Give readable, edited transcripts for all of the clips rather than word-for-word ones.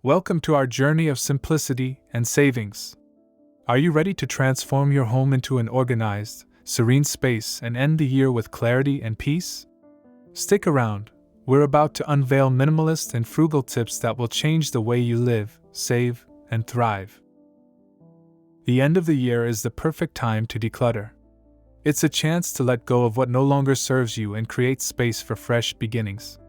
Welcome to our journey of simplicity and savings. Are you ready to transform your home into an organized, serene space and end the year with clarity and peace? Stick around, we're about to unveil minimalist and frugal tips that will change the way you live, save, and thrive. The end of the year is the perfect time to declutter. It's a chance to let go of what no longer serves you and create space for fresh beginnings.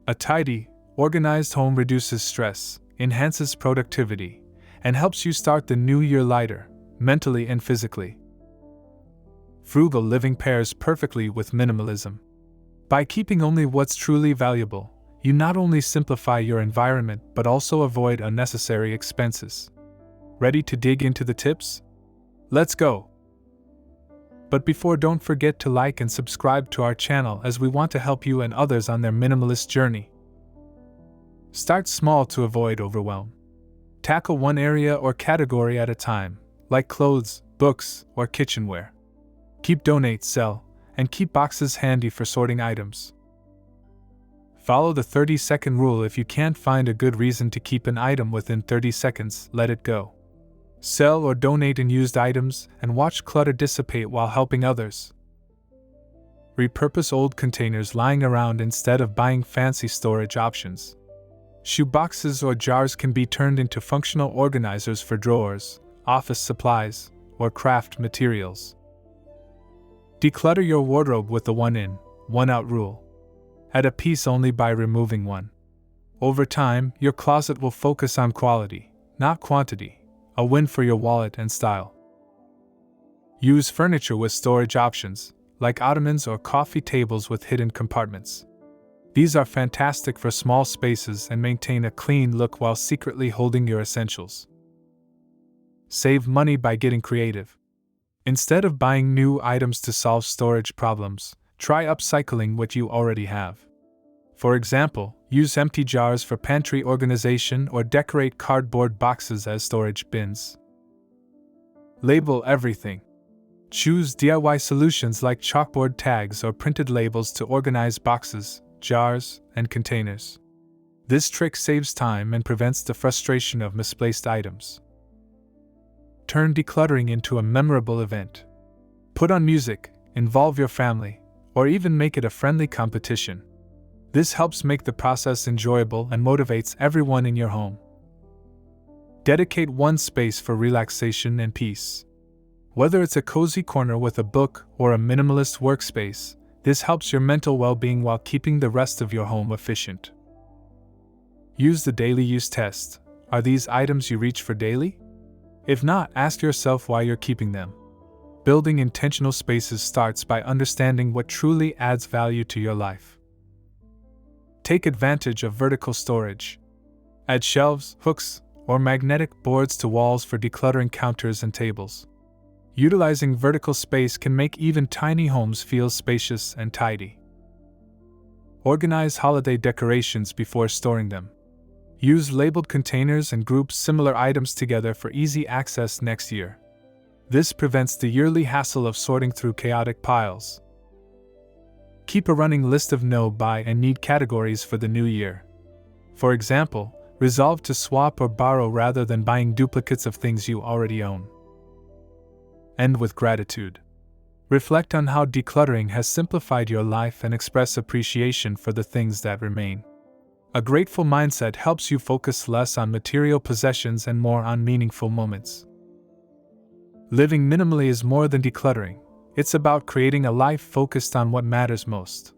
A tidy, organized home reduces stress, enhances productivity, and helps you start the new year lighter, mentally and physically. Frugal living pairs perfectly with minimalism. By keeping only what's truly valuable, you not only simplify your environment but also avoid unnecessary expenses. Ready to dig into the tips? Let's go! But before, don't forget to like and subscribe to our channel as we want to help you and others on their minimalist journey. Start small to avoid overwhelm. Tackle one area or category at a time, like clothes, books, or kitchenware. Keep donate, sell, and keep boxes handy for sorting items. Follow the 30-second rule. If you can't find a good reason to keep an item within 30 seconds, let it go. Sell or donate unused items and watch clutter dissipate while helping others. Repurpose old containers lying around instead of buying fancy storage options. Shoe boxes or jars can be turned into functional organizers for drawers, office supplies, or craft materials. Declutter your wardrobe with the one in, one out rule. Add a piece only by removing one. Over time, your closet will focus on quality, not quantity, a win for your wallet and style. Use furniture with storage options, like ottomans or coffee tables with hidden compartments. These are fantastic for small spaces and maintain a clean look while secretly holding your essentials. Save money by getting creative. Instead of buying new items to solve storage problems, try upcycling what you already have. For example, use empty jars for pantry organization or decorate cardboard boxes as storage bins. Label everything. Choose DIY solutions like chalkboard tags or printed labels to organize boxes, jars, and containers. This trick saves time and prevents the frustration of misplaced items. Turn decluttering into a memorable event. Put on music, involve your family, or even make it a friendly competition. This helps make the process enjoyable and motivates everyone in your home. Dedicate one space for relaxation and peace. Whether it's a cozy corner with a book or a minimalist workspace, this helps your mental well-being while keeping the rest of your home efficient. Use the daily use test. Are these items you reach for daily? If not, ask yourself why you're keeping them. Building intentional spaces starts by understanding what truly adds value to your life. Take advantage of vertical storage. Add shelves, hooks, or magnetic boards to walls for decluttering counters and tables. Utilizing vertical space can make even tiny homes feel spacious and tidy. Organize holiday decorations before storing them. Use labeled containers and group similar items together for easy access next year. This prevents the yearly hassle of sorting through chaotic piles. Keep a running list of no buy and need categories for the new year. For example, resolve to swap or borrow rather than buying duplicates of things you already own. End with gratitude. Reflect on how decluttering has simplified your life and express appreciation for the things that remain. A grateful mindset helps you focus less on material possessions and more on meaningful moments. Living minimally is more than decluttering. It's about creating a life focused on what matters most.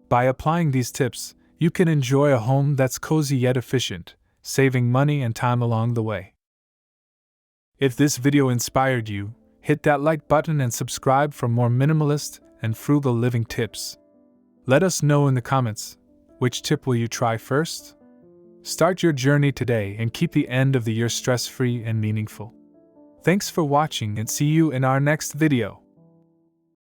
By applying these tips, you can enjoy a home that's cozy yet efficient, saving money and time along the way. If this video inspired you, hit that like button and subscribe for more minimalist and frugal living tips. Let us know in the comments, which tip will you try first? Start your journey today and keep the end of the year stress-free and meaningful. Thanks for watching and see you in our next video.